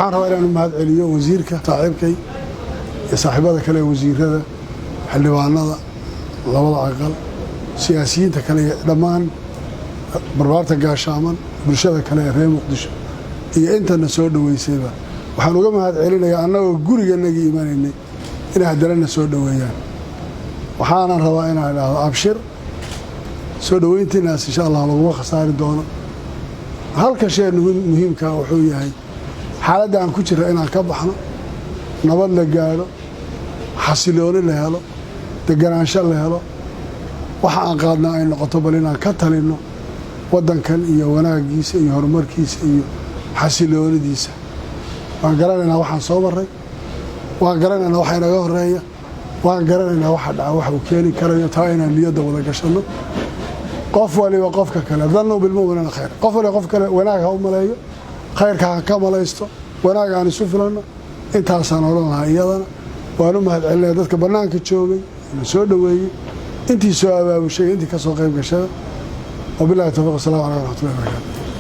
waxaan rabaa inaan u mahad celiyo wasiirka saaxiibkay iyo saaxiibada kale ee wasiirada xildhibaanada labada aqal siyaasiyiinta kale dhammaan barbaarta gaashaaman bulshada kale ee reer Muqdisho iyo intana soo dhaweysayba waxaan uga mahad celinayaa annagoo guriganagii imaanaynay in haddana soo dhaweeyaan waxaan rabaa inaan idhaahdo abshir soo dhaweyntiinaas insha Allah lagu khasaari doono halka shay muhiimka wuxuu yahay xaaladda aan ku jira inaan ka baxno nabad la gaaro xasilooni la helo deganaansho la helo waxa aan qaadnaa ay noqoto bal inaan ka talino wadankan iyo wanaagiisa iyo horumarkiisa iyo xasiloonidiisa waan garanaynaa waxaan soo maray waan garanaynaa waxa inaga horeeya waan garanaynaa waxa dhaca waxa uu keeni karayo taa inaan niyadda wada gashano qof waliba qofka kale dhanno bilmu'miniina khayr qof waliba qof kale wanaag ha u maleeyo khayrka ha ka malaysto wanaag aan isu filano intaasaan oran lahaa iyadana waan u mahad celinayaa dadka bannaanka joogay inuu soo dhaweeyey intii soo abaabushay intii ka soo qayb gashay wabillahi tawfiiq. Assalaamu calaykum wa rahmatullahi wa barakaatuh.